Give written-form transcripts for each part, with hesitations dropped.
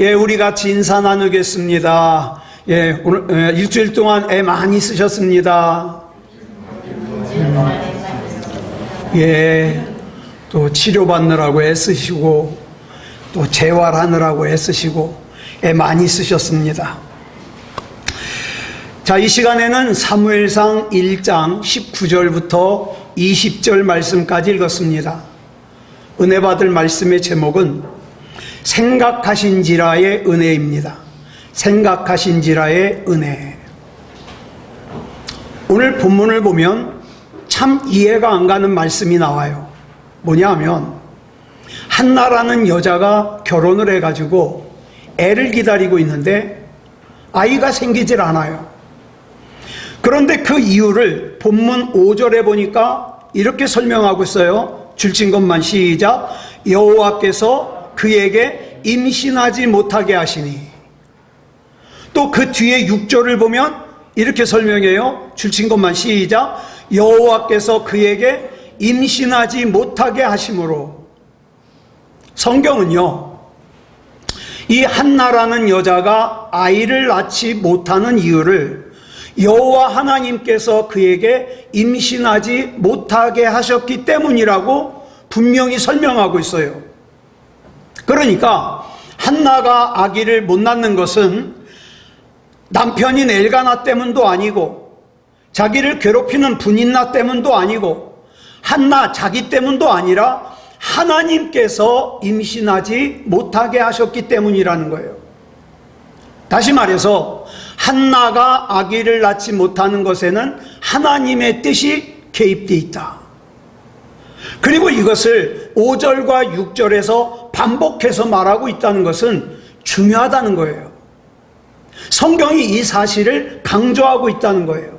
예, 우리 같이 인사 나누겠습니다. 예, 오늘 일주일 동안 애 많이 쓰셨습니다. 예, 또 치료받느라고 애쓰시고 또 재활하느라고 애쓰시고 애 많이 쓰셨습니다. 자, 이 시간에는 사무엘상 1장 19절부터 20절 말씀까지 읽었습니다. 은혜 받을 말씀의 제목은 생각하신지라의 은혜입니다. 생각하신지라의 은혜. 오늘 본문을 보면 참 이해가 안 가는 말씀이 나와요. 뭐냐 하면 한나라는 여자가 결혼을 해가지고 애를 기다리고 있는데 아이가 생기질 않아요. 그런데 그 이유를 본문 5절에 보니까 이렇게 설명하고 있어요. 줄친 것만 시작. 여호와께서 그에게 임신하지 못하게 하시니. 또 그 뒤에 6절을 보면 이렇게 설명해요. 줄친 것만 시작. 여호와께서 그에게 임신하지 못하게 하심으로. 성경은요, 이 한나라는 여자가 아이를 낳지 못하는 이유를 여호와 하나님께서 그에게 임신하지 못하게 하셨기 때문이라고 분명히 설명하고 있어요. 그러니까 한나가 아기를 못 낳는 것은 남편인 엘가나 때문도 아니고 자기를 괴롭히는 분인나 때문도 아니고 한나 자기 때문도 아니라 하나님께서 임신하지 못하게 하셨기 때문이라는 거예요. 다시 말해서 한나가 아기를 낳지 못하는 것에는 하나님의 뜻이 개입되어 있다. 그리고 이것을 5절과 6절에서 반복해서 말하고 있다는 것은 중요하다는 거예요. 성경이 이 사실을 강조하고 있다는 거예요.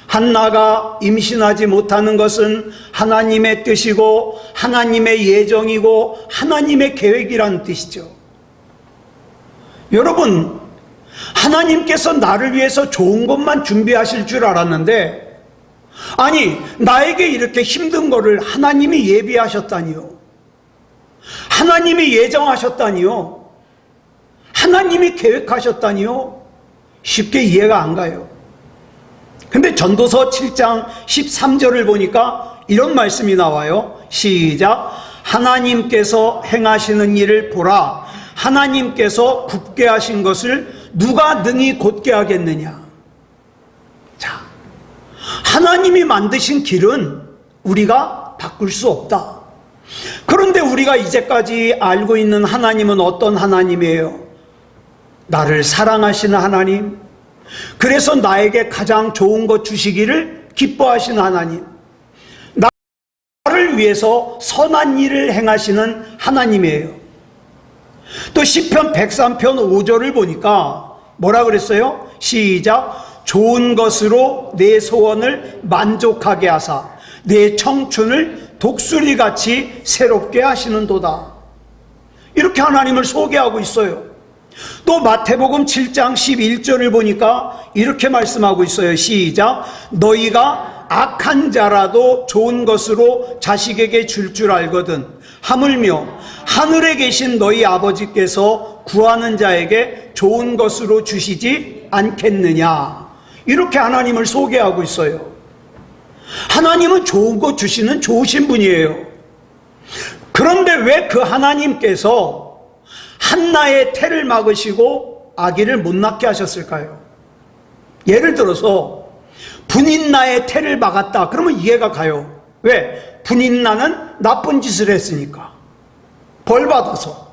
한나가 임신하지 못하는 것은 하나님의 뜻이고 하나님의 예정이고 하나님의 계획이라는 뜻이죠. 여러분, 하나님께서 나를 위해서 좋은 것만 준비하실 줄 알았는데 아니, 나에게 이렇게 힘든 거를 하나님이 예비하셨다니요. 하나님이 예정하셨다니요. 하나님이 계획하셨다니요. 쉽게 이해가 안 가요. 근데 전도서 7장 13절을 보니까 이런 말씀이 나와요. 시작. 하나님께서 행하시는 일을 보라. 하나님께서 굳게 하신 것을 누가 능히 곧게 하겠느냐. 자, 하나님이 만드신 길은 우리가 바꿀 수 없다. 그런데 우리가 이제까지 알고 있는 하나님은 어떤 하나님이에요? 나를 사랑하시는 하나님, 그래서 나에게 가장 좋은 것 주시기를 기뻐하시는 하나님, 나를 위해서 선한 일을 행하시는 하나님이에요. 또 시편 103편 5절을 보니까 뭐라 그랬어요? 시작. 좋은 것으로 내 소원을 만족하게 하사 내 청춘을 독수리같이 새롭게 하시는도다. 이렇게 하나님을 소개하고 있어요. 또 마태복음 7장 11절을 보니까 이렇게 말씀하고 있어요. 시작. 너희가 악한 자라도 좋은 것으로 자식에게 줄 알거든 하물며 하늘에 계신 너희 아버지께서 구하는 자에게 좋은 것으로 주시지 않겠느냐. 이렇게 하나님을 소개하고 있어요. 하나님은 좋은 것 주시는 좋으신 분이에요. 그런데 왜 그 하나님께서 한나의 태를 막으시고 아기를 못 낳게 하셨을까요? 예를 들어서 분인나의 태를 막았다. 그러면 이해가 가요. 왜? 분인나는 나쁜 짓을 했으니까. 벌 받아서.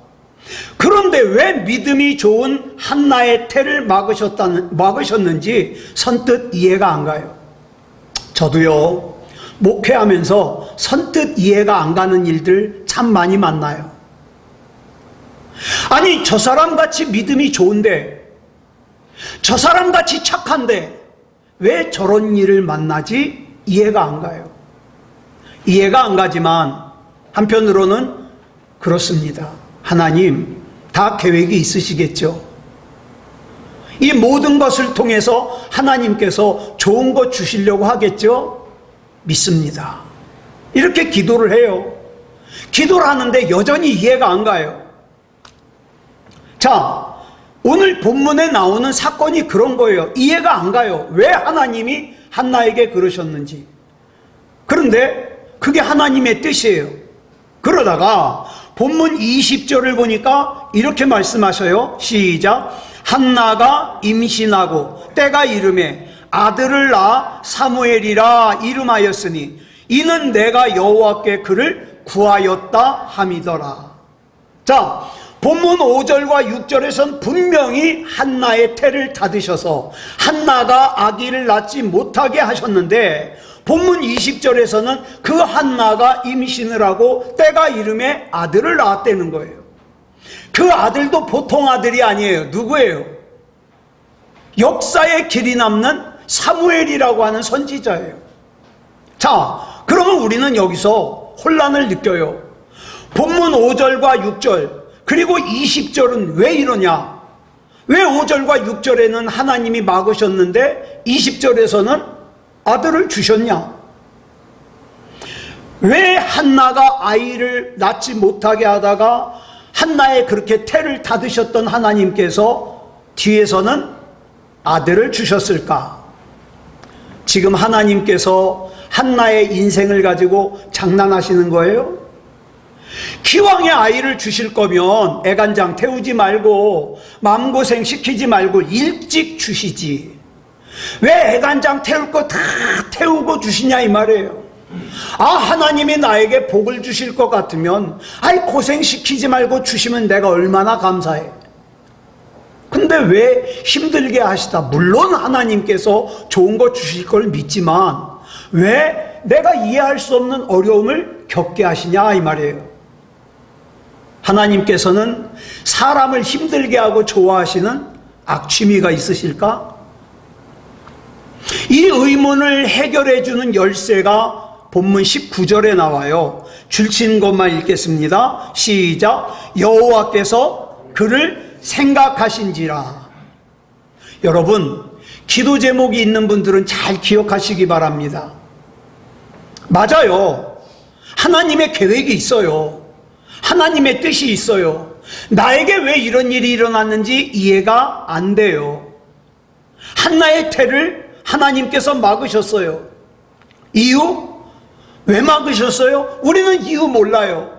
그런데 왜 믿음이 좋은 한나의 태를 막으셨는지 선뜻 이해가 안 가요. 저도요, 목회하면서 선뜻 이해가 안 가는 일들 참 많이 만나요. 아니, 저 사람같이 믿음이 좋은데, 저 사람같이 착한데 왜 저런 일을 만나지? 이해가 안 가요. 이해가 안 가지만 한편으로는 그렇습니다. 하나님 다 계획이 있으시겠죠. 이 모든 것을 통해서 하나님께서 좋은 것 주시려고 하겠죠. 믿습니다. 이렇게 기도를 해요. 기도를 하는데 여전히 이해가 안 가요. 자, 오늘 본문에 나오는 사건이 그런 거예요. 이해가 안 가요. 왜 하나님이 한나에게 그러셨는지. 그런데 그게 하나님의 뜻이에요. 그러다가 본문 20절을 보니까 이렇게 말씀하셔요. 시작. 한나가 임신하고 때가 이르매 아들을 낳아 사무엘이라 이름하였으니 이는 내가 여호와께 그를 구하였다 함이더라. 자, 본문 5절과 6절에선 분명히 한나의 태를 닫으셔서 한나가 아기를 낳지 못하게 하셨는데, 본문 20절에서는 그 한나가 임신을 하고 때가 이름에 아들을 낳았다는 거예요. 그 아들도 보통 아들이 아니에요. 누구예요? 역사의 길이 남는 사무엘이라고 하는 선지자예요. 자, 그러면 우리는 여기서 혼란을 느껴요. 본문 5절과 6절 그리고 20절은 왜 이러냐? 왜 5절과 6절에는 하나님이 막으셨는데 20절에서는 아들을 주셨냐? 왜 한나가 아이를 낳지 못하게 하다가 한나의 그렇게 태를 닫으셨던 하나님께서 뒤에서는 아들을 주셨을까? 지금 하나님께서 한나의 인생을 가지고 장난하시는 거예요? 기왕에 아이를 주실 거면 애간장 태우지 말고 마음고생 시키지 말고 일찍 주시지. 왜 애간장 태울 거 다 태우고 주시냐 이 말이에요. 아, 하나님이 나에게 복을 주실 것 같으면 아이 고생시키지 말고 주시면 내가 얼마나 감사해. 근데 왜 힘들게 하시다. 물론 하나님께서 좋은 거 주실 걸 믿지만 왜 내가 이해할 수 없는 어려움을 겪게 하시냐 이 말이에요. 하나님께서는 사람을 힘들게 하고 좋아하시는 악취미가 있으실까? 이 의문을 해결해 주는 열쇠가 본문 19절에 나와요. 줄친 것만 읽겠습니다. 시작. 여호와께서 그를 생각하신지라. 여러분, 기도 제목이 있는 분들은 잘 기억하시기 바랍니다. 맞아요. 하나님의 계획이 있어요. 하나님의 뜻이 있어요. 나에게 왜 이런 일이 일어났는지 이해가 안 돼요. 한나의 태를 하나님께서 막으셨어요. 이유? 왜 막으셨어요? 우리는 이유 몰라요.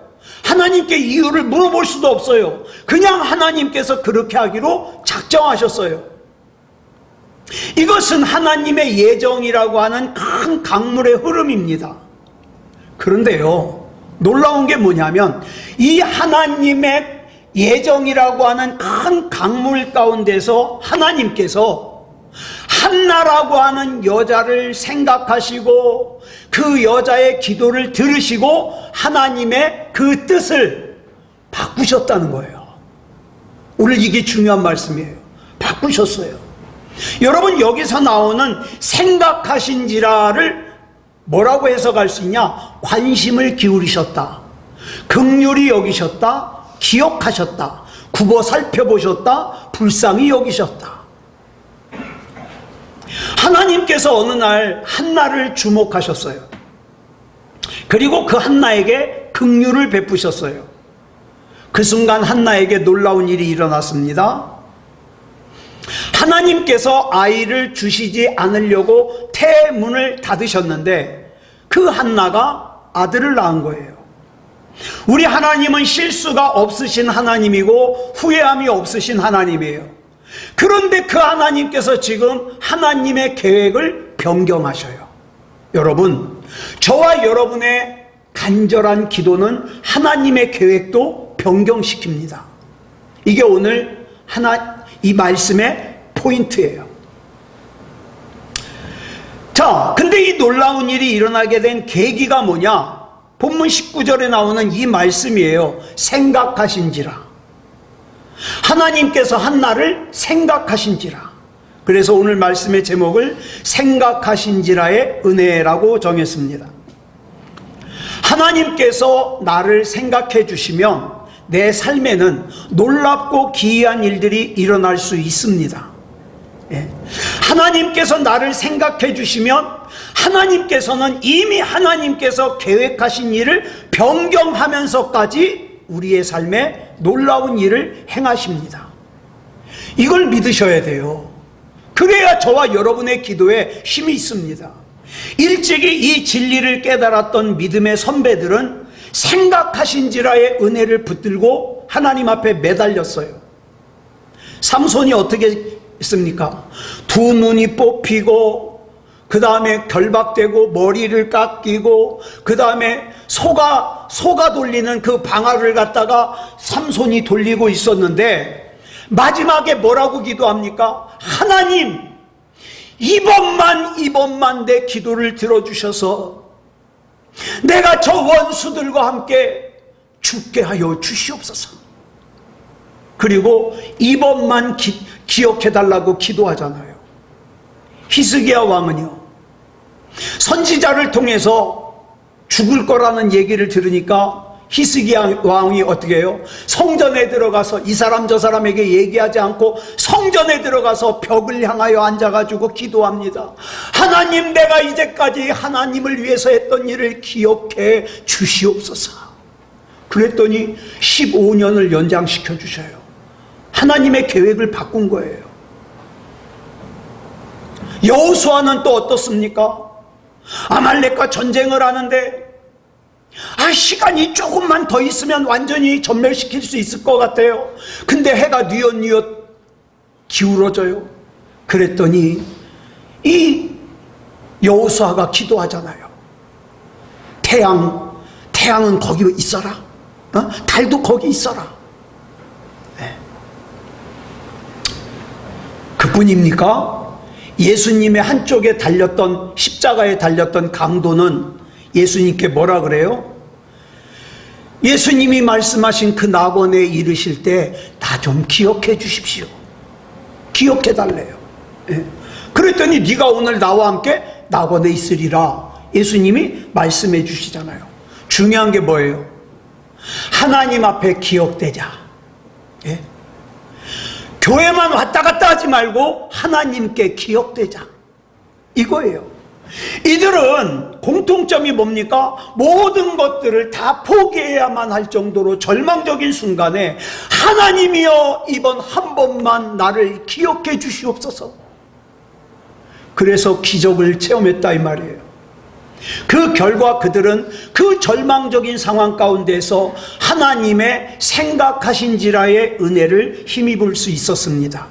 하나님께 이유를 물어볼 수도 없어요. 그냥 하나님께서 그렇게 하기로 작정하셨어요. 이것은 하나님의 예정이라고 하는 큰 강물의 흐름입니다. 그런데요, 놀라운 게 뭐냐면 이 하나님의 예정이라고 하는 큰 강물 가운데서 하나님께서 한나라고 하는 여자를 생각하시고 그 여자의 기도를 들으시고 하나님의 그 뜻을 바꾸셨다는 거예요. 오늘 이게 중요한 말씀이에요. 바꾸셨어요. 여러분, 여기서 나오는 생각하신지라를 뭐라고 해석할 수 있냐? 관심을 기울이셨다, 긍휼히 여기셨다, 기억하셨다, 굽어 살펴보셨다, 불쌍히 여기셨다. 하나님께서 어느 날 한나를 주목하셨어요. 그리고 그 한나에게 긍휼을 베푸셨어요. 그 순간 한나에게 놀라운 일이 일어났습니다. 하나님께서 아이를 주시지 않으려고 태문을 닫으셨는데 그 한나가 아들을 낳은 거예요. 우리 하나님은 실수가 없으신 하나님이고 후회함이 없으신 하나님이에요. 그런데 그 하나님께서 지금 하나님의 계획을 변경하셔요. 여러분, 저와 여러분의 간절한 기도는 하나님의 계획도 변경시킵니다. 이게 오늘 이 말씀의 포인트예요. 자, 근데 이 놀라운 일이 일어나게 된 계기가 뭐냐? 본문 19절에 나오는 이 말씀이에요. 생각하신지라. 하나님께서 한나를 생각하신지라. 그래서 오늘 말씀의 제목을 생각하신지라의 은혜라고 정했습니다. 하나님께서 나를 생각해 주시면 내 삶에는 놀랍고 기이한 일들이 일어날 수 있습니다. 하나님께서 나를 생각해 주시면 하나님께서는 이미 하나님께서 계획하신 일을 변경하면서까지 우리의 삶에 놀라운 일을 행하십니다. 이걸 믿으셔야 돼요. 그래야 저와 여러분의 기도에 힘이 있습니다. 일찍이 이 진리를 깨달았던 믿음의 선배들은 생각하신지라의 은혜를 붙들고 하나님 앞에 매달렸어요. 삼손이 어떻게 했습니까? 두 눈이 뽑히고, 그 다음에 결박되고, 머리를 깎이고, 그 다음에 소가 돌리는 그 방아를 갖다가 삼손이 돌리고 있었는데, 마지막에 뭐라고 기도합니까? 하나님, 이번만 내 기도를 들어주셔서 내가 저 원수들과 함께 죽게 하여 주시옵소서. 그리고 이번만 기억해달라고 기도하잖아요. 히스기야 왕은요, 선지자를 통해서 죽을 거라는 얘기를 들으니까 히스기야 왕이 어떻게 해요? 성전에 들어가서 이 사람 저 사람에게 얘기하지 않고 성전에 들어가서 벽을 향하여 앉아가지고 기도합니다. 하나님, 내가 이제까지 하나님을 위해서 했던 일을 기억해 주시옵소서. 그랬더니 15년을 연장시켜 주셔요. 하나님의 계획을 바꾼 거예요. 여호수아는 또 어떻습니까? 아말렉과 전쟁을 하는데 시간이 조금만 더 있으면 완전히 전멸시킬 수 있을 것 같아요. 근데 해가 뉘엿뉘엿 기울어져요. 그랬더니 이 여호수아가 기도하잖아요. 태양은 거기 있어라. 달도 거기 있어라. 네. 그뿐입니까? 예수님의 한쪽에 달렸던, 십자가에 달렸던 강도는 예수님께 뭐라 그래요? 예수님이 말씀하신 그 낙원에 이르실 때 나 좀 기억해 주십시오. 기억해 달래요. 예. 그랬더니 네가 오늘 나와 함께 낙원에 있으리라 예수님이 말씀해 주시잖아요. 중요한 게 뭐예요? 하나님 앞에 기억되자. 예. 교회만 왔다 갔다 하지 말고 하나님께 기억되자. 이거예요. 이들은 공통점이 뭡니까? 모든 것들을 다 포기해야만 할 정도로 절망적인 순간에 하나님이여, 이번 한 번만 나를 기억해 주시옵소서. 그래서 기적을 체험했다 이 말이에요. 그 결과 그들은 그 절망적인 상황 가운데서 하나님의 생각하신지라의 은혜를 힘입을 수 있었습니다.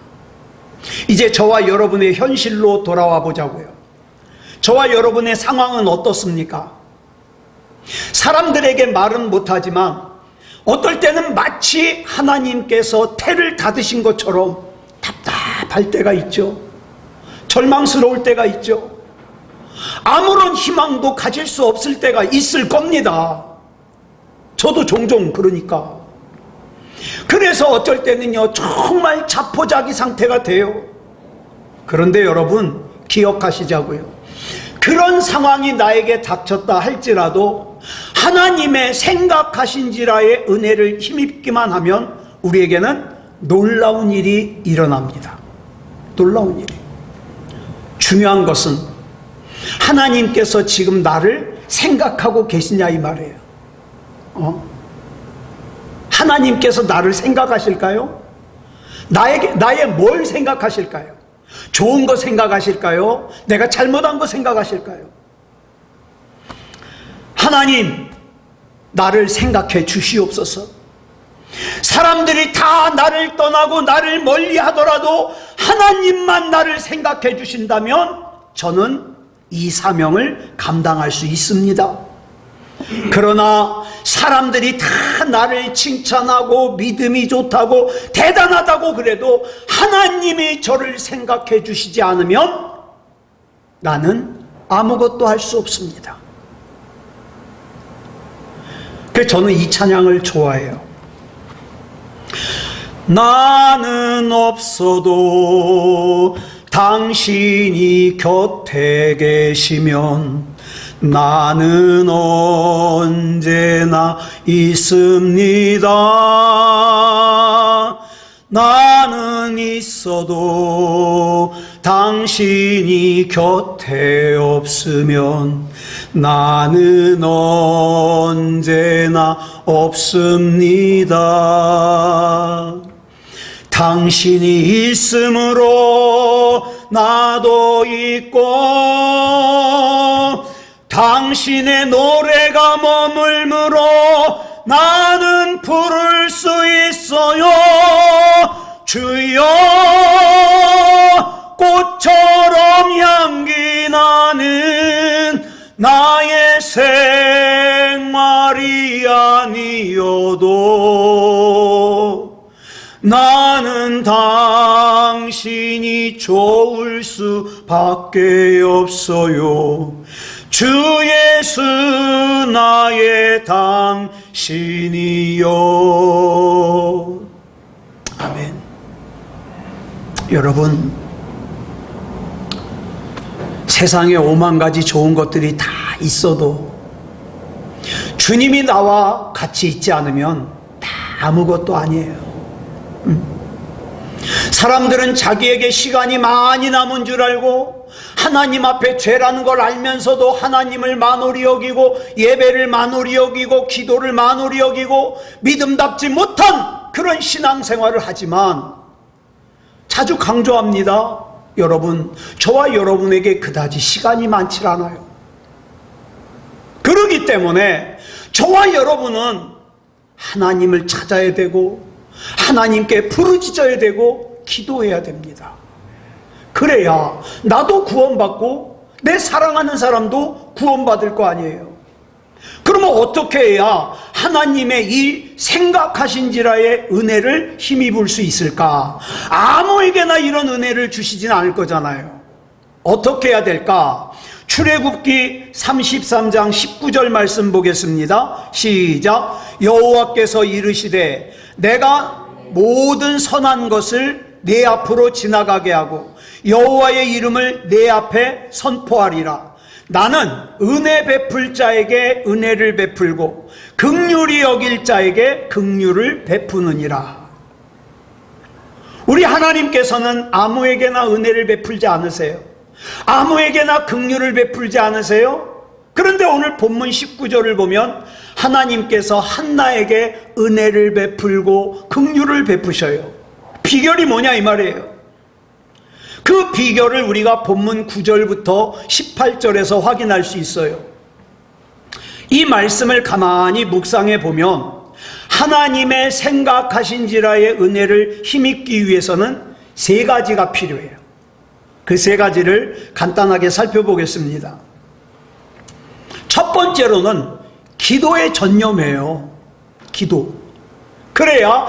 이제 저와 여러분의 현실로 돌아와 보자고요. 저와 여러분의 상황은 어떻습니까? 사람들에게 말은 못하지만 어떨 때는 마치 하나님께서 태를 닫으신 것처럼 답답할 때가 있죠. 절망스러울 때가 있죠. 아무런 희망도 가질 수 없을 때가 있을 겁니다. 저도 종종 그러니까. 그래서 어쩔 때는요, 정말 자포자기 상태가 돼요. 그런데 여러분, 기억하시자고요. 그런 상황이 나에게 닥쳤다 할지라도 하나님의 생각하신지라의 은혜를 힘입기만 하면 우리에게는 놀라운 일이 일어납니다. 놀라운 일이. 중요한 것은 하나님께서 지금 나를 생각하고 계시냐 이 말이에요. 하나님께서 나를 생각하실까요? 나의 뭘 생각하실까요? 좋은 거 생각하실까요? 내가 잘못한 거 생각하실까요? 하나님, 나를 생각해 주시옵소서. 사람들이 다 나를 떠나고 나를 멀리 하더라도 하나님만 나를 생각해 주신다면 저는 이 사명을 감당할 수 있습니다. 그러나 사람들이 다 나를 칭찬하고 믿음이 좋다고 대단하다고 그래도 하나님이 저를 생각해 주시지 않으면 나는 아무것도 할 수 없습니다. 그래서 저는 이 찬양을 좋아해요. 나는 없어도 당신이 곁에 계시면 나는 언제나 있습니다. 나는 있어도 당신이 곁에 없으면 나는 언제나 없습니다. 당신이 있으므로 나도 있고 당신의 노래가 머물므로 나는 부를 수 있어요. 주여 꽃처럼 향기 나는 나의 생활이 아니어도 나는 당신이 좋을 수밖에 없어요. 주 예수 나의 당신이요. 아멘. 여러분, 세상에 5만 가지 좋은 것들이 다 있어도 주님이 나와 같이 있지 않으면 다 아무것도 아니에요. 사람들은 자기에게 시간이 많이 남은 줄 알고 하나님 앞에 죄라는 걸 알면서도 하나님을 만홀히 여기고 예배를 만홀히 여기고 기도를 만홀히 여기고 믿음답지 못한 그런 신앙생활을 하지만, 자주 강조합니다. 여러분, 저와 여러분에게 그다지 시간이 많지 않아요. 그러기 때문에 저와 여러분은 하나님을 찾아야 되고 하나님께 부르짖어야 되고 기도해야 됩니다. 그래야 나도 구원받고 내 사랑하는 사람도 구원받을 거 아니에요. 그러면 어떻게 해야 하나님의 이 생각하신지라의 은혜를 힘입을 수 있을까? 아무에게나 이런 은혜를 주시진 않을 거잖아요. 어떻게 해야 될까? 출애굽기 33장 19절 말씀 보겠습니다. 시작. 여호와께서 이르시되 내가 모든 선한 것을 내 앞으로 지나가게 하고 여호와의 이름을 내 앞에 선포하리라. 나는 은혜 베풀 자에게 은혜를 베풀고 긍휼히 여길 자에게 긍휼을 베푸느니라. 우리 하나님께서는 아무에게나 은혜를 베풀지 않으세요. 아무에게나 긍휼을 베풀지 않으세요. 그런데 오늘 본문 19절을 보면 하나님께서 한나에게 은혜를 베풀고 긍휼을 베푸셔요. 비결이 뭐냐 이 말이에요. 그 비결을 우리가 본문 9절부터 18절에서 확인할 수 있어요. 이 말씀을 가만히 묵상해 보면 하나님의 생각하신지라의 은혜를 힘입기 위해서는 세 가지가 필요해요. 그 세 가지를 간단하게 살펴보겠습니다. 첫 번째로는 기도에 전념해요. 기도. 그래야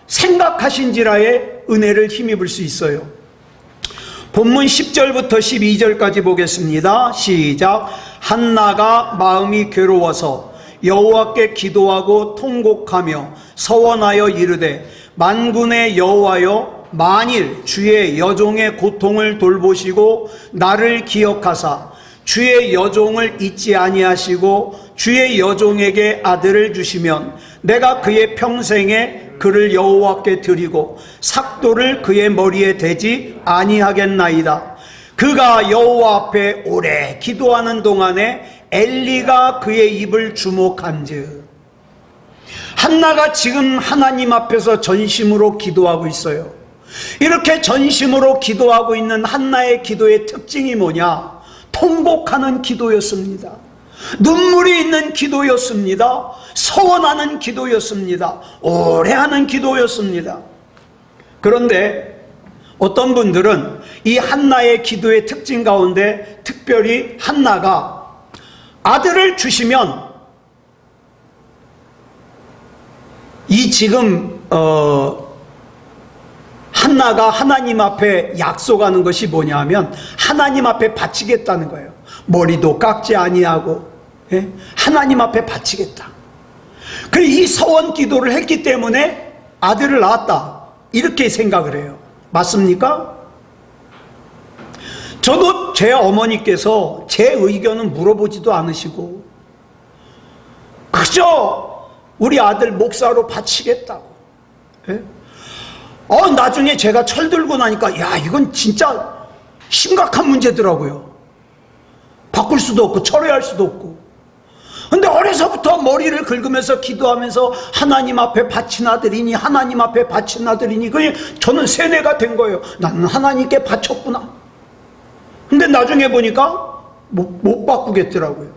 생각하신지라의 은혜를 힘입을 수 있어요. 본문 10절부터 12절까지 보겠습니다. 시작. 한나가 마음이 괴로워서 여호와께 기도하고 통곡하며 서원하여 이르되 만군의 여호와여, 만일 주의 여종의 고통을 돌보시고 나를 기억하사 주의 여종을 잊지 아니하시고 주의 여종에게 아들을 주시면 내가 그의 평생에 그를 여호와께 드리고 삭도를 그의 머리에 대지 아니하겠나이다. 그가 여호와 앞에 오래 기도하는 동안에 엘리가 그의 입을 주목한즉. 한나가 지금 하나님 앞에서 전심으로 기도하고 있어요. 이렇게 전심으로 기도하고 있는 한나의 기도의 특징이 뭐냐? 통곡하는 기도였습니다. 눈물이 있는 기도였습니다. 서원하는 기도였습니다. 오래 하는 기도였습니다. 그런데 어떤 분들은 이 한나의 기도의 특징 가운데 특별히 한나가 아들을 주시면 이 지금 한나가 하나님 앞에 약속하는 것이 뭐냐 하면 하나님 앞에 바치겠다는 거예요. 머리도 깎지 아니하고 하나님 앞에 바치겠다. 그리고 이 서원 기도를 했기 때문에 아들을 낳았다, 이렇게 생각을 해요. 맞습니까? 저도 제 어머니께서 제 의견은 물어보지도 않으시고 그저 우리 아들 목사로 바치겠다고. 나중에 제가 철들고 나니까 야, 이건 진짜 심각한 문제더라고요. 바꿀 수도 없고 철회할 수도 없고. 근데 어려서부터 머리를 긁으면서 기도하면서 하나님 앞에 바친 아들이니 하나님 앞에 바친 아들이니 저는 세뇌가 된 거예요. 나는 하나님께 바쳤구나. 근데 나중에 보니까 못 바꾸겠더라고요.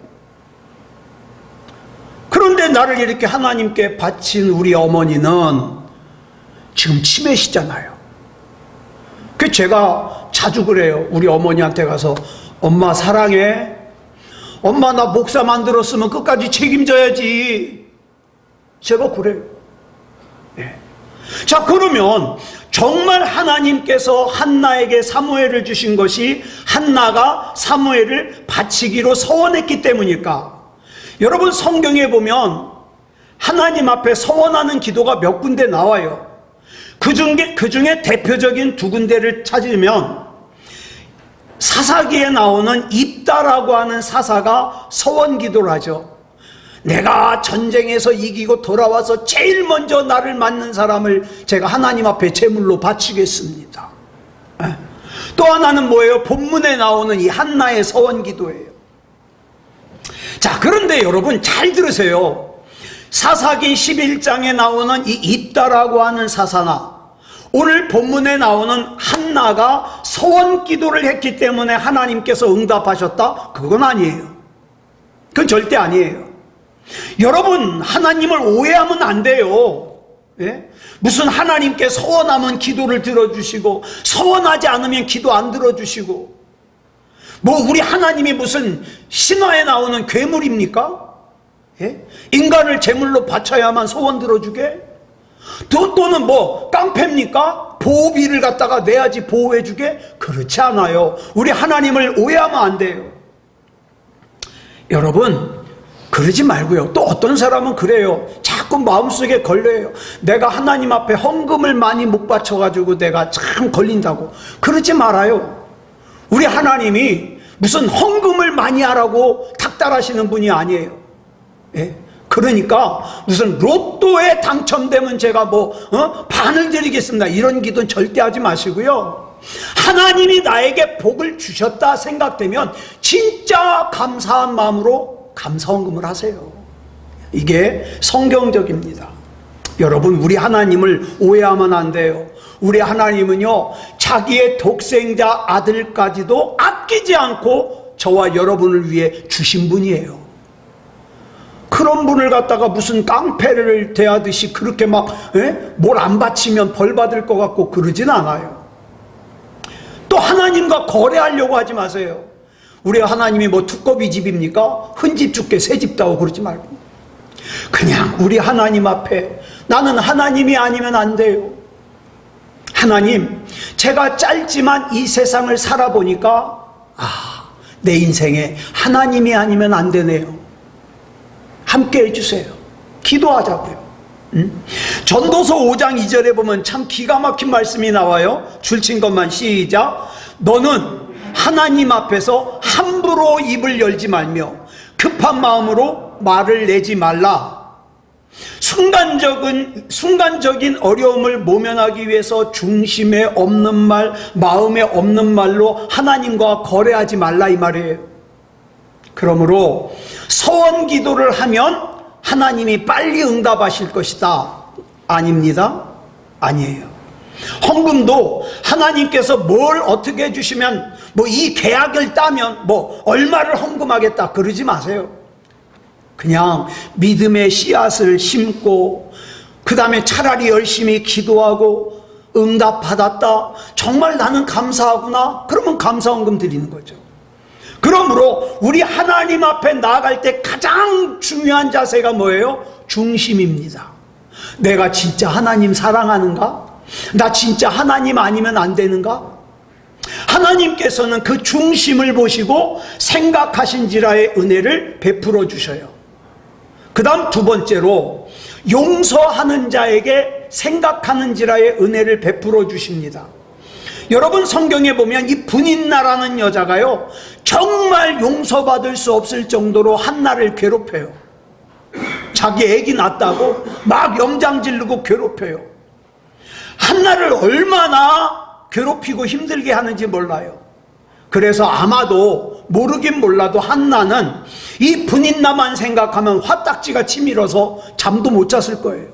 그런데 나를 이렇게 하나님께 바친 우리 어머니는 지금 치매시잖아요. 그 제가 자주 그래요. 우리 어머니한테 가서 엄마 사랑해. 엄마 나 목사 만들었으면 끝까지 책임져야지. 제가 그래요. 네. 자, 그러면 정말 하나님께서 한나에게 사무엘을 주신 것이 한나가 사무엘을 바치기로 서원했기 때문일까? 여러분 성경에 보면 하나님 앞에 서원하는 기도가 몇 군데 나와요. 그 중에 대표적인 두 군데를 찾으면 사사기에 나오는 입다라고 하는 사사가 서원 기도를 하죠. 내가 전쟁에서 이기고 돌아와서 제일 먼저 나를 맞는 사람을 제가 하나님 앞에 제물로 바치겠습니다. 또 하나는 뭐예요? 본문에 나오는 이 한나의 서원 기도예요. 자, 그런데 여러분 잘 들으세요. 사사기 11장에 나오는 이 입다라고 하는 사사나 오늘 본문에 나오는 한나가 서원 기도를 했기 때문에 하나님께서 응답하셨다? 그건 아니에요. 그건 절대 아니에요. 여러분 하나님을 오해하면 안 돼요. 예? 무슨 하나님께 서원하면 기도를 들어주시고 서원하지 않으면 기도 안 들어주시고 뭐 우리 하나님이 무슨 신화에 나오는 괴물입니까? 예? 인간을 제물로 바쳐야만 소원 들어주게? 또는 뭐 깡패입니까? 보호비를 갖다가 내야지 보호해주게? 그렇지 않아요. 우리 하나님을 오해하면 안 돼요. 여러분 그러지 말고요. 또 어떤 사람은 그래요. 자꾸 마음속에 걸려요. 내가 하나님 앞에 헌금을 많이 못 바쳐가지고 내가 참 걸린다고. 그러지 말아요. 우리 하나님이 무슨 헌금을 많이 하라고 닥달하시는 분이 아니에요. 예? 그러니까 무슨 로또에 당첨되면 제가 반을 드리겠습니다. 이런 기도는 절대 하지 마시고요. 하나님이 나에게 복을 주셨다 생각되면 진짜 감사한 마음으로 감사헌금을 하세요. 이게 성경적입니다. 여러분 우리 하나님을 오해하면 안 돼요. 우리 하나님은요 자기의 독생자 아들까지도 아끼지 않고 저와 여러분을 위해 주신 분이에요. 그런 분을 갖다가 무슨 깡패를 대하듯이 그렇게 막 뭘 안 바치면 벌 받을 것 같고 그러진 않아요. 또 하나님과 거래하려고 하지 마세요. 우리 하나님이 뭐 두꺼비 집입니까? 흔집 죽게 새집 다오 그러지 말고 그냥 우리 하나님 앞에 나는 하나님이 아니면 안 돼요. 하나님 제가 짧지만 이 세상을 살아보니까 내 인생에 하나님이 아니면 안 되네요. 함께 해주세요. 기도하자고요. 전도서 5장 2절에 보면 참 기가 막힌 말씀이 나와요. 줄친 것만 시작. 너는 하나님 앞에서 함부로 입을 열지 말며 급한 마음으로 말을 내지 말라. 순간적인 어려움을 모면하기 위해서 중심에 없는 말, 마음에 없는 말로 하나님과 거래하지 말라 이 말이에요. 그러므로 서원 기도를 하면 하나님이 빨리 응답하실 것이다. 아닙니다. 아니에요. 헌금도 하나님께서 뭘 어떻게 해주시면 이 계약을 따면 얼마를 헌금하겠다 그러지 마세요. 그냥 믿음의 씨앗을 심고 그 다음에 차라리 열심히 기도하고 응답받았다. 정말 나는 감사하구나. 그러면 감사헌금 드리는 거죠. 그러므로 우리 하나님 앞에 나아갈 때 가장 중요한 자세가 뭐예요? 중심입니다. 내가 진짜 하나님 사랑하는가? 나 진짜 하나님 아니면 안 되는가? 하나님께서는 그 중심을 보시고 생각하신지라의 은혜를 베풀어 주셔요. 그 다음 두 번째로 용서하는 자에게 생각하는지라의 은혜를 베풀어 주십니다. 여러분 성경에 보면 이 분인나라는 여자가요 정말 용서받을 수 없을 정도로 한나를 괴롭혀요. 자기 애기 낳았다고 막 염장 지르고 괴롭혀요. 한나를 얼마나 괴롭히고 힘들게 하는지 몰라요. 그래서 아마도 모르긴 몰라도 한나는 이 분인나만 생각하면 화딱지가 치밀어서 잠도 못 잤을 거예요.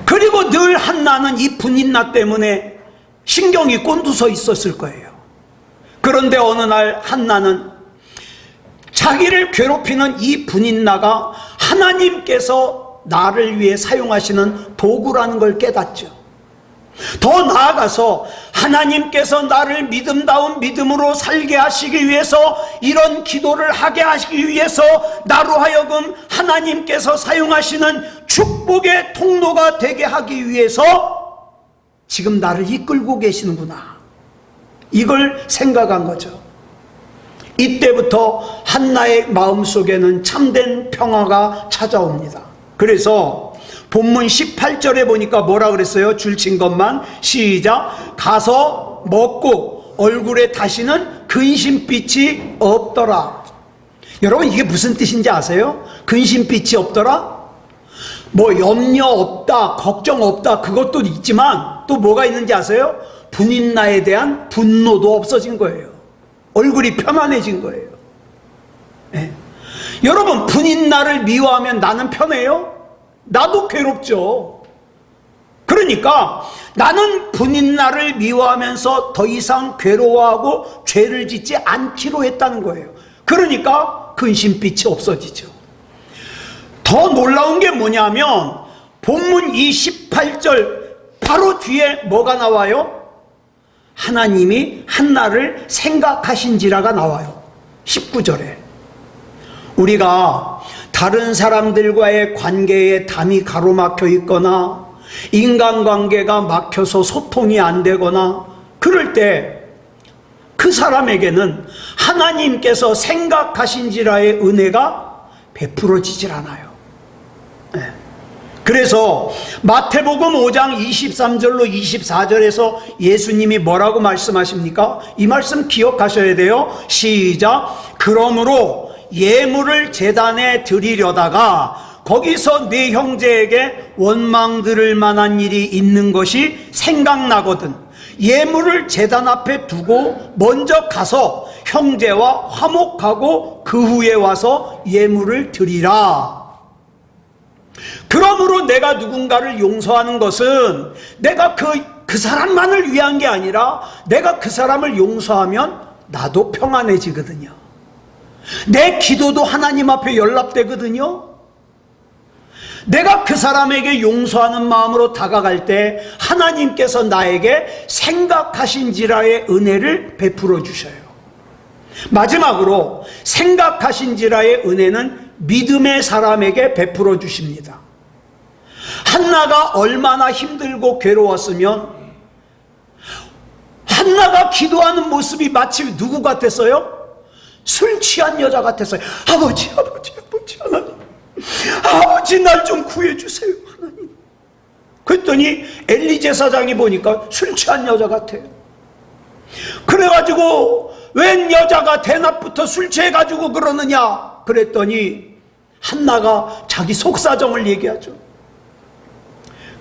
그리고 늘 한나는 이 분인나 때문에 신경이 곤두서 있었을 거예요. 그런데 어느 날 한나는 자기를 괴롭히는 이 분인나가 하나님께서 나를 위해 사용하시는 도구라는 걸 깨닫죠. 더 나아가서 하나님께서 나를 믿음다운 믿음으로 살게 하시기 위해서, 이런 기도를 하게 하시기 위해서 나로 하여금 하나님께서 사용하시는 축복의 통로가 되게 하기 위해서 지금 나를 이끌고 계시는구나, 이걸 생각한 거죠. 이때부터 한나의 마음속에는 참된 평화가 찾아옵니다. 그래서 본문 18절에 보니까 뭐라 그랬어요? 줄친 것만 시작. 가서 먹고 얼굴에 다시는 근심빛이 없더라. 여러분, 이게 무슨 뜻인지 아세요? 근심빛이 없더라? 뭐 염려 없다, 걱정 없다, 그것도 있지만 또 뭐가 있는지 아세요? 분인나에 대한 분노도 없어진 거예요. 얼굴이 편안해진 거예요. 네. 여러분, 분인나를 미워하면 나는 편해요? 나도 괴롭죠. 그러니까 나는 분인나를 미워하면서 더 이상 괴로워하고 죄를 짓지 않기로 했다는 거예요. 그러니까 근심빛이 없어지죠. 더 놀라운 게 뭐냐면 본문 28절 바로 뒤에 뭐가 나와요? 하나님이 한나를 생각하신지라가 나와요. 19절에. 우리가 다른 사람들과의 관계에 담이 가로막혀 있거나 인간관계가 막혀서 소통이 안 되거나 그럴 때 그 사람에게는 하나님께서 생각하신지라의 은혜가 베풀어지질 않아요. 네. 그래서 마태복음 5장 23절로 24절에서 예수님이 뭐라고 말씀하십니까? 이 말씀 기억하셔야 돼요. 시작. 그러므로 예물을 제단에 드리려다가 거기서 네 형제에게 원망 들을 만한 일이 있는 것이 생각나거든 예물을 제단 앞에 두고 먼저 가서 형제와 화목하고 그 후에 와서 예물을 드리라. 그러므로 내가 누군가를 용서하는 것은 내가 그 사람만을 위한 게 아니라 내가 그 사람을 용서하면 나도 평안해지거든요. 내 기도도 하나님 앞에 연락되거든요. 내가 그 사람에게 용서하는 마음으로 다가갈 때 하나님께서 나에게 생각하신지라의 은혜를 베풀어 주셔요. 마지막으로 생각하신지라의 은혜는 믿음의 사람에게 베풀어 주십니다. 한나가 얼마나 힘들고 괴로웠으면 한나가 기도하는 모습이 마치 누구 같았어요? 술 취한 여자 같았어요. 아버지 하나님, 아버지 날 좀 구해주세요 하나님. 그랬더니 엘리 제사장이 보니까 술 취한 여자 같아요. 그래가지고 웬 여자가 대낮부터 술 취해가지고 그러느냐 그랬더니 한나가 자기 속사정을 얘기하죠.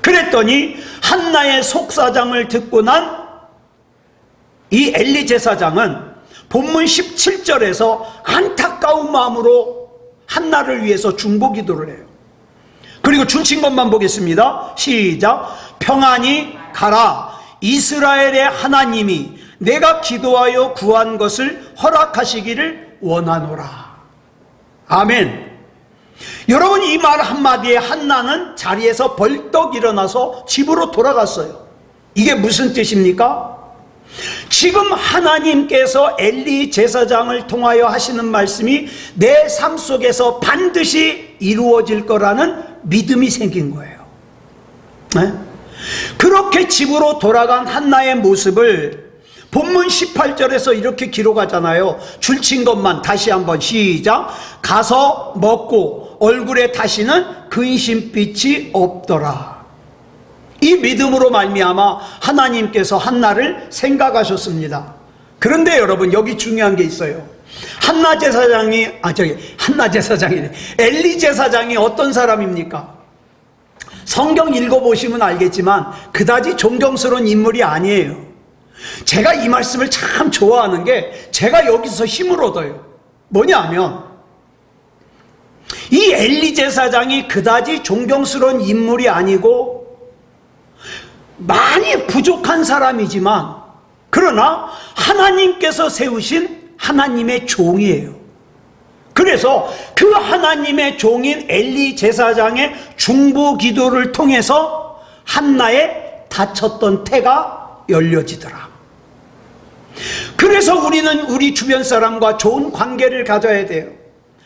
그랬더니 한나의 속사정을 듣고 난 이 엘리 제사장은 본문 17절에서 안타까운 마음으로 한나를 위해서 중보 기도를 해요. 그리고 줄친 것만 보겠습니다. 시작. 평안히 가라. 이스라엘의 하나님이 내가 기도하여 구한 것을 허락하시기를 원하노라. 아멘. 여러분, 이 말 한마디에 한나는 자리에서 벌떡 일어나서 집으로 돌아갔어요. 이게 무슨 뜻입니까? 지금 하나님께서 엘리 제사장을 통하여 하시는 말씀이 내 삶 속에서 반드시 이루어질 거라는 믿음이 생긴 거예요. 네? 그렇게 집으로 돌아간 한나의 모습을 본문 18절에서 이렇게 기록하잖아요. 줄친 것만 다시 한번 시작. 가서 먹고 얼굴에 다시는 근심빛이 없더라. 이 믿음으로 말미암아 하나님께서 한나를 생각하셨습니다. 그런데 여러분, 여기 중요한 게 있어요. 한나 제사장이 엘리 제사장이 어떤 사람입니까? 성경 읽어보시면 알겠지만 그다지 존경스러운 인물이 아니에요. 제가 이 말씀을 참 좋아하는 게 제가 여기서 힘을 얻어요. 뭐냐면 이 엘리 제사장이 그다지 존경스러운 인물이 아니고 많이 부족한 사람이지만 그러나 하나님께서 세우신 하나님의 종이에요. 그래서 그 하나님의 종인 엘리 제사장의 중보 기도를 통해서 한나의 닫혔던 태가 열려지더라. 그래서 우리는 우리 주변 사람과 좋은 관계를 가져야 돼요.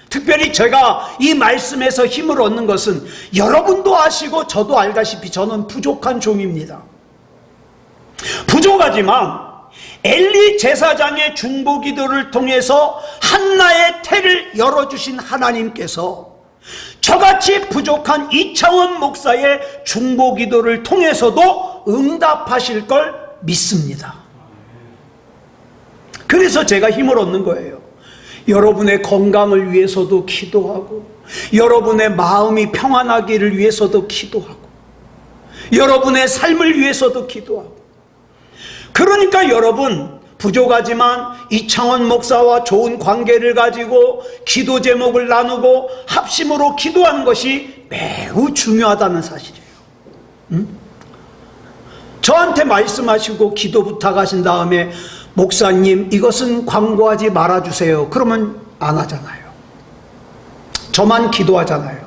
특별히 제가 이 말씀에서 힘을 얻는 것은 여러분도 아시고 저도 알다시피 저는 부족한 종입니다. 부족하지만 엘리 제사장의 중보 기도를 통해서 한나의 태를 열어주신 하나님께서 저같이 부족한 이창원 목사의 중보 기도를 통해서도 응답하실 걸 믿습니다. 그래서 제가 힘을 얻는 거예요. 여러분의 건강을 위해서도 기도하고 여러분의 마음이 평안하기를 위해서도 기도하고 여러분의 삶을 위해서도 기도하고 그러니까 여러분 부족하지만 이창원 목사와 좋은 관계를 가지고 기도 제목을 나누고 합심으로 기도하는 것이 매우 중요하다는 사실이에요. 저한테 말씀하시고 기도 부탁하신 다음에 목사님 이것은 광고하지 말아주세요. 그러면 안 하잖아요. 저만 기도하잖아요.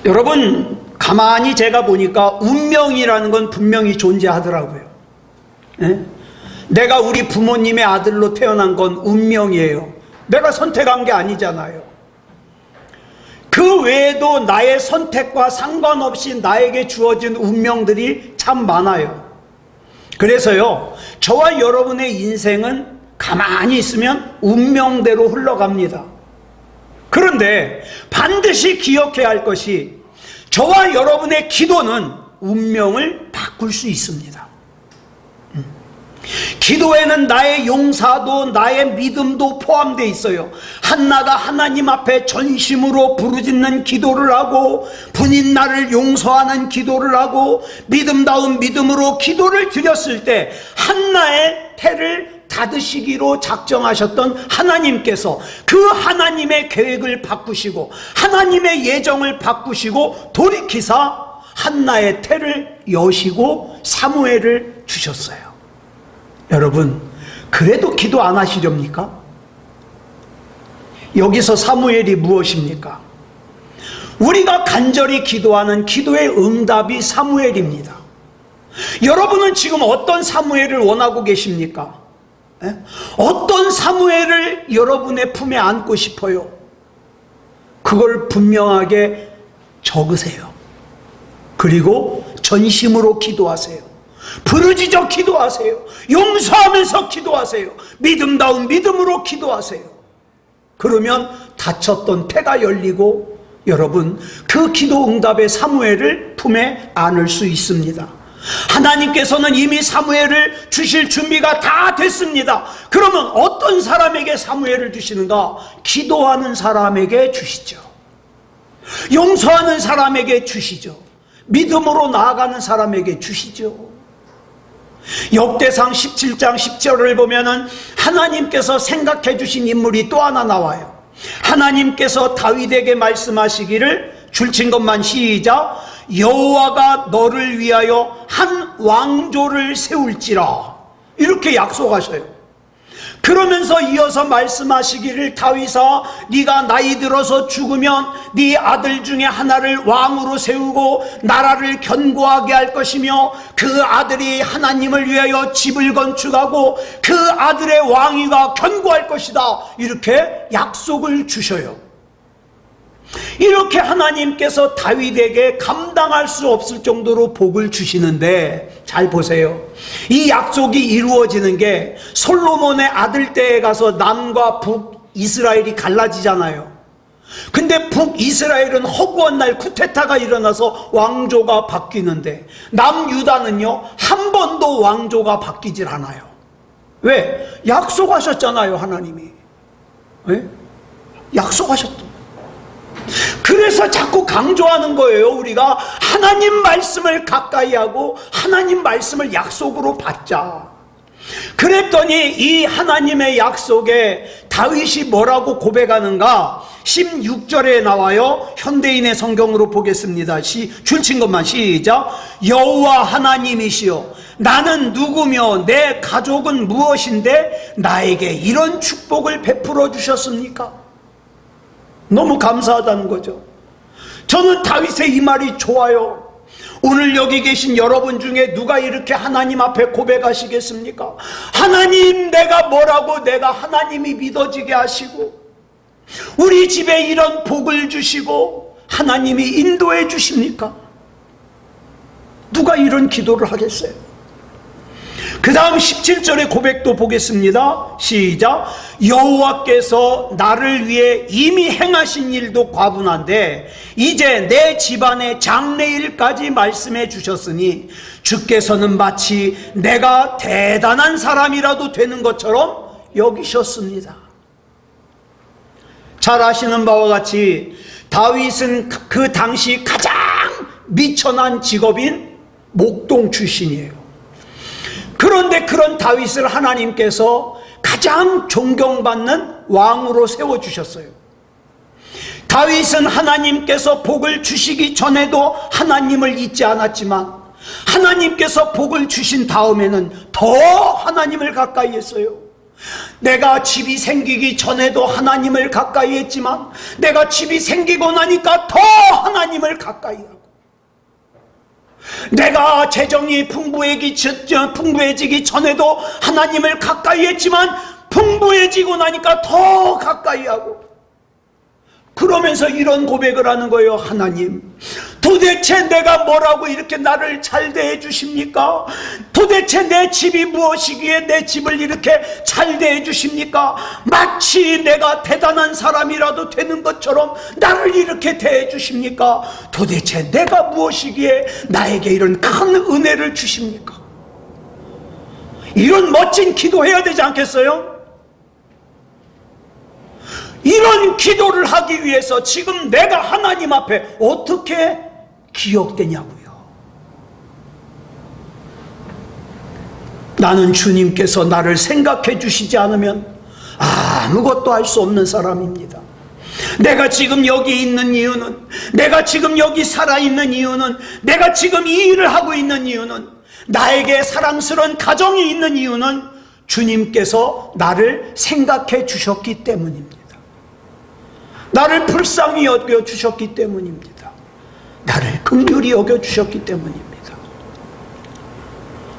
여러분 가만히 제가 보니까 운명이라는 건 분명히 존재하더라고요. 예? 내가 우리 부모님의 아들로 태어난 건 운명이에요. 내가 선택한 게 아니잖아요. 그 외에도 나의 선택과 상관없이 나에게 주어진 운명들이 참 많아요. 그래서요 저와 여러분의 인생은 가만히 있으면 운명대로 흘러갑니다. 그런데 반드시 기억해야 할 것이 저와 여러분의 기도는 운명을 바꿀 수 있습니다. 기도에는 나의 용사도 나의 믿음도 포함되어 있어요. 한나가 하나님 앞에 전심으로 부르짖는 기도를 하고 분인 나를 용서하는 기도를 하고 믿음다운 믿음으로 기도를 드렸을 때 한나의 태를 닫으시기로 작정하셨던 하나님께서 그 하나님의 계획을 바꾸시고 하나님의 예정을 바꾸시고 돌이키사 한나의 태를 여시고 사무엘을 주셨어요. 여러분 그래도 기도 안 하시렵니까? 여기서 사무엘이 무엇입니까? 우리가 간절히 기도하는 기도의 응답이 사무엘입니다. 여러분은 지금 어떤 사무엘을 원하고 계십니까? 에? 어떤 사무엘을 여러분의 품에 안고 싶어요? 그걸 분명하게 적으세요. 그리고 전심으로 기도하세요. 부르짖어 기도하세요. 용서하면서 기도하세요. 믿음다운 믿음으로 기도하세요. 그러면 닫혔던 태가 열리고 여러분 그 기도 응답의 사무엘을 품에 안을 수 있습니다. 하나님께서는 이미 사무엘을 주실 준비가 다 됐습니다. 그러면 어떤 사람에게 사무엘을 주시는가? 기도하는 사람에게 주시죠. 용서하는 사람에게 주시죠. 믿음으로 나아가는 사람에게 주시죠. 역대상 17장 10절을 보면은 하나님께서 생각해 주신 인물이 또 하나 나와요. 하나님께서 다윗에게 말씀하시기를 줄친 것만 시작. 여호와가 너를 위하여 한 왕조를 세울지라 이렇게 약속하셔요. 그러면서 이어서 말씀하시기를 다윗아 네가 나이 들어서 죽으면 네 아들 중에 하나를 왕으로 세우고 나라를 견고하게 할 것이며 그 아들이 하나님을 위하여 집을 건축하고 그 아들의 왕위가 견고할 것이다. 이렇게 약속을 주셔요. 이렇게 하나님께서 다윗에게 감당할 수 없을 정도로 복을 주시는데 잘 보세요. 이 약속이 이루어지는 게 솔로몬의 아들 때에 가서 남과 북이스라엘이 갈라지잖아요. 근데 북이스라엘은 허구한 날 쿠데타가 일어나서 왕조가 바뀌는데 남유다는요 한 번도 왕조가 바뀌질 않아요. 왜? 약속하셨잖아요. 하나님이. 왜? 약속하셨다. 그래서 자꾸 강조하는 거예요. 우리가 하나님 말씀을 가까이 하고 하나님 말씀을 약속으로 받자. 그랬더니 이 하나님의 약속에 다윗이 뭐라고 고백하는가? 16절에 나와요. 현대인의 성경으로 보겠습니다. 줄친 것만 시작. 여호와 하나님이시여, 나는 누구며 내 가족은 무엇인데 나에게 이런 축복을 베풀어 주셨습니까? 너무 감사하다는 거죠. 저는 다윗의 이 말이 좋아요. 오늘 여기 계신 여러분 중에 누가 이렇게 하나님 앞에 고백하시겠습니까? 하나님, 내가 뭐라고 내가 하나님이 믿어지게 하시고 우리 집에 이런 복을 주시고 하나님이 인도해 주십니까? 누가 이런 기도를 하겠어요? 그 다음 17절의 고백도 보겠습니다. 시작. 여호와께서 나를 위해 이미 행하신 일도 과분한데 이제 내 집안의 장래일까지 말씀해 주셨으니 주께서는 마치 내가 대단한 사람이라도 되는 것처럼 여기셨습니다. 잘 아시는 바와 같이 다윗은 그 당시 가장 미천한 직업인 목동 출신이에요. 그런데 그런 다윗을 하나님께서 가장 존경받는 왕으로 세워주셨어요. 다윗은 하나님께서 복을 주시기 전에도 하나님을 잊지 않았지만 하나님께서 복을 주신 다음에는 더 하나님을 가까이 했어요. 내가 집이 생기기 전에도 하나님을 가까이 했지만 내가 집이 생기고 나니까 더 하나님을 가까이 하고, 내가 재정이 풍부해지기 전에도 하나님을 가까이 했지만 풍부해지고 나니까 더 가까이 하고, 그러면서 이런 고백을 하는 거예요. 하나님, 도대체 내가 뭐라고 이렇게 나를 잘 대해 주십니까? 도대체 내 집이 무엇이기에 내 집을 이렇게 잘 대해 주십니까? 마치 내가 대단한 사람이라도 되는 것처럼 나를 이렇게 대해 주십니까? 도대체 내가 무엇이기에 나에게 이런 큰 은혜를 주십니까? 이런 멋진 기도해야 되지 않겠어요? 이런 기도를 하기 위해서 지금 내가 하나님 앞에 어떻게 기억되냐고요. 나는 주님께서 나를 생각해 주시지 않으면 아무것도 할 수 없는 사람입니다. 내가 지금 여기 있는 이유는, 내가 지금 여기 살아있는 이유는, 내가 지금 이 일을 하고 있는 이유는, 나에게 사랑스러운 가정이 있는 이유는 주님께서 나를 생각해 주셨기 때문입니다. 나를 불쌍히 여겨주셨기 때문입니다. 나를 긍휼히 여겨주셨기 때문입니다.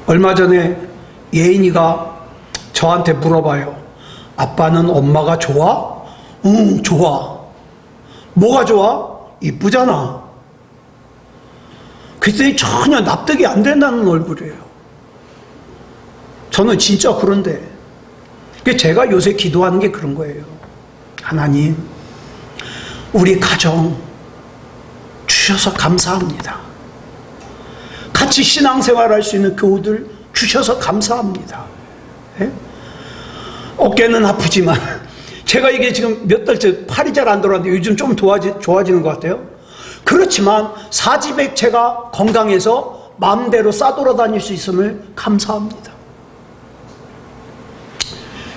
얼마 전에 예인이가 저한테 물어봐요. 아빠는 엄마가 좋아? 응, 좋아. 뭐가 좋아? 이쁘잖아. 그랬더니 전혀 납득이 안 된다는 얼굴이에요. 저는 진짜 그런데 제가 요새 기도하는 게 그런 거예요. 하나님, 우리 가정 주셔서 감사합니다. 같이 신앙생활할 수 있는 교우들 주셔서 감사합니다. 예? 어깨는 아프지만 제가 이게 지금 몇 달째 팔이 잘 안 돌아가는데 요즘 좀 좋아지는 것 같아요. 그렇지만 사지백체가 건강해서 마음대로 싸돌아다닐 수 있음을 감사합니다.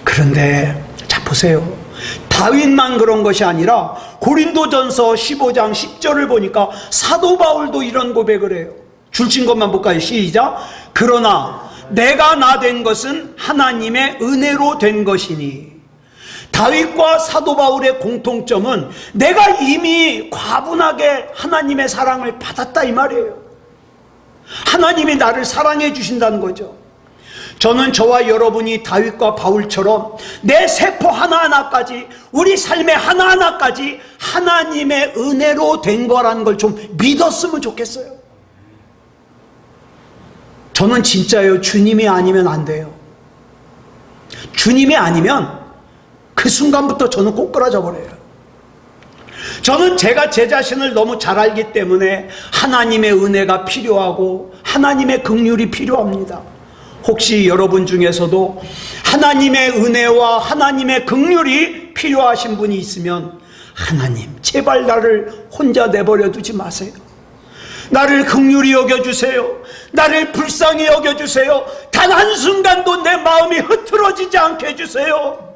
그런데 자 보세요. 다윗만 그런 것이 아니라 고린도전서 15장 10절을 보니까 사도 바울도 이런 고백을 해요. 줄친 것만 볼까요? 시작. 그러나 내가 나 된 것은 하나님의 은혜로 된 것이니. 다윗과 사도 바울의 공통점은 내가 이미 과분하게 하나님의 사랑을 받았다 이 말이에요. 하나님이 나를 사랑해 주신다는 거죠. 저는 저와 여러분이 다윗과 바울처럼 내 세포 하나하나까지, 우리 삶의 하나하나까지 하나님의 은혜로 된 거라는 걸 좀 믿었으면 좋겠어요. 저는 진짜요, 주님이 아니면 안 돼요. 주님이 아니면 그 순간부터 저는 꼬꾸라져 버려요. 저는 제가 제 자신을 너무 잘 알기 때문에 하나님의 은혜가 필요하고 하나님의 긍휼이 필요합니다. 혹시 여러분 중에서도 하나님의 은혜와 하나님의 긍휼이 필요하신 분이 있으면 하나님, 제발 나를 혼자 내버려 두지 마세요. 나를 긍휼히 여겨주세요. 나를 불쌍히 여겨주세요. 단 한순간도 내 마음이 흐트러지지 않게 해주세요.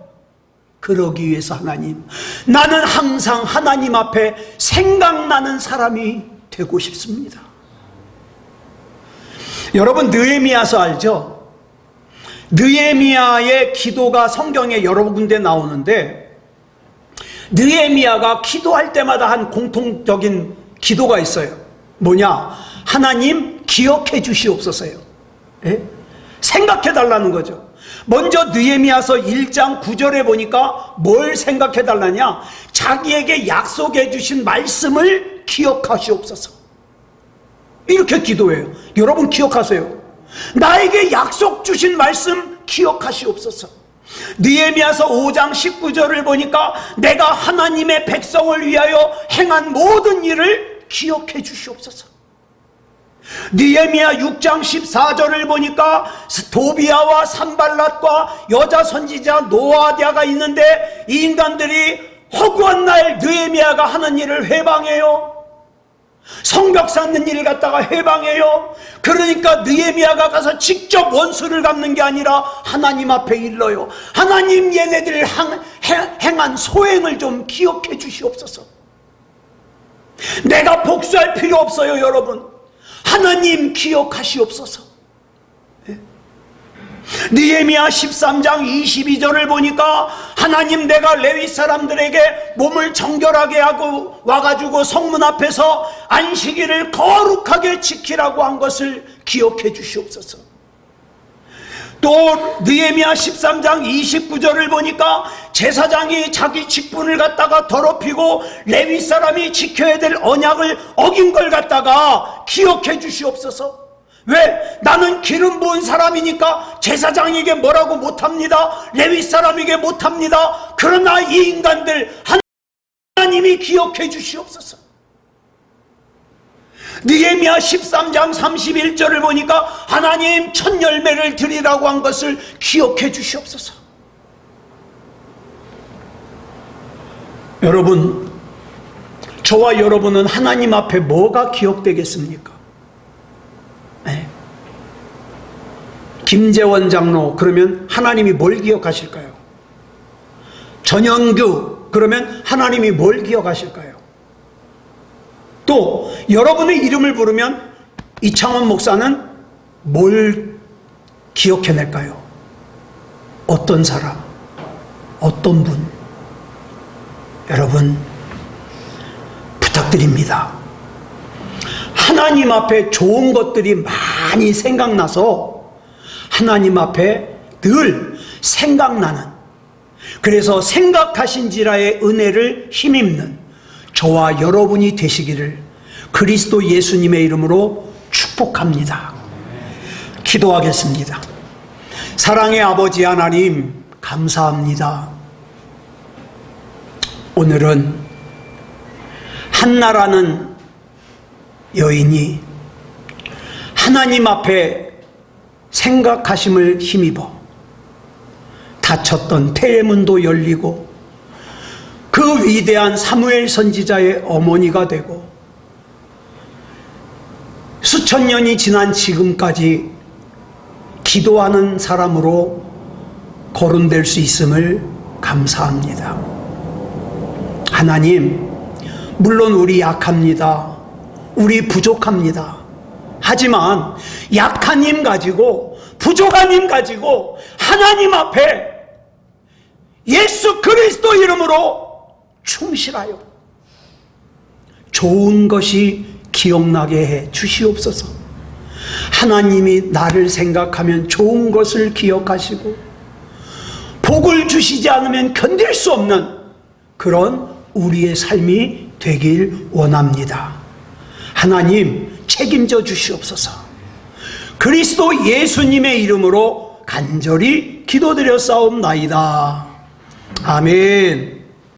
그러기 위해서 하나님, 나는 항상 하나님 앞에 생각나는 사람이 되고 싶습니다. 여러분, 느헤미야서 알죠? 느헤미야의 기도가 성경에 여러 군데 나오는데, 느헤미야가 기도할 때마다 한 공통적인 기도가 있어요. 뭐냐? 하나님 기억해 주시옵소서요. 예? 생각해 달라는 거죠. 먼저 느헤미야서 1장 9절에 보니까 뭘 생각해 달라냐? 자기에게 약속해 주신 말씀을 기억하시옵소서. 이렇게 기도해요. 여러분 기억하세요. 나에게 약속 주신 말씀 기억하시옵소서. 느헤미야서 5장 19절을 보니까 내가 하나님의 백성을 위하여 행한 모든 일을 기억해 주시옵소서. 느헤미야 6장 14절을 보니까 도비아와 산발랏과 여자 선지자 노아디아가 있는데 이 인간들이 허구한 날 느헤미야가 하는 일을 회방해요. 성벽 쌓는 일을 갖다가 해방해요. 그러니까 느헤미야가 가서 직접 원수를 갚는 게 아니라 하나님 앞에 일러요. 하나님, 얘네들 행한 소행을 좀 기억해 주시옵소서. 내가 복수할 필요 없어요, 여러분. 하나님 기억하시옵소서. 느헤미야 13장 22절을 보니까 하나님, 내가 레위 사람들에게 몸을 정결하게 하고 와가지고 성문 앞에서 안식일을 거룩하게 지키라고 한 것을 기억해 주시옵소서. 또 느헤미야 13장 29절을 보니까 제사장이 자기 직분을 갖다가 더럽히고 레위 사람이 지켜야 될 언약을 어긴 걸 갖다가 기억해 주시옵소서. 왜? 나는 기름 부은 사람이니까 제사장에게 뭐라고 못합니다. 레위 사람에게 못합니다. 그러나 이 인간들 하나님이 기억해 주시옵소서. 느헤미야 13장 31절을 보니까 하나님, 첫 열매를 드리라고 한 것을 기억해 주시옵소서. 여러분, 저와 여러분은 하나님 앞에 뭐가 기억되겠습니까? 네. 김재원 장로 그러면 하나님이 뭘 기억하실까요? 전영규 그러면 하나님이 뭘 기억하실까요? 또 여러분의 이름을 부르면 이창원 목사는 뭘 기억해낼까요? 어떤 사람, 어떤 분? 여러분 부탁드립니다. 하나님 앞에 좋은 것들이 많이 생각나서 하나님 앞에 늘 생각나는, 그래서 생각하신지라의 은혜를 힘입는 저와 여러분이 되시기를 그리스도 예수님의 이름으로 축복합니다. 기도하겠습니다. 사랑의 아버지 하나님, 감사합니다. 오늘은 한나라는 여인이 하나님 앞에 생각하심을 힘입어 닫혔던 태문도 열리고 그 위대한 사무엘 선지자의 어머니가 되고 수천 년이 지난 지금까지 기도하는 사람으로 거론될 수 있음을 감사합니다. 하나님, 물론 우리 약합니다. 우리 부족합니다. 하지만 약한 힘 가지고 부족한 힘 가지고 하나님 앞에 예수 그리스도 이름으로 충실하여 좋은 것이 기억나게 해 주시옵소서. 하나님이 나를 생각하면 좋은 것을 기억하시고 복을 주시지 않으면 견딜 수 없는 그런 우리의 삶이 되길 원합니다. 하나님 책임져 주시옵소서. 그리스도 예수님의 이름으로 간절히 기도드려 싸움나이다. 아멘.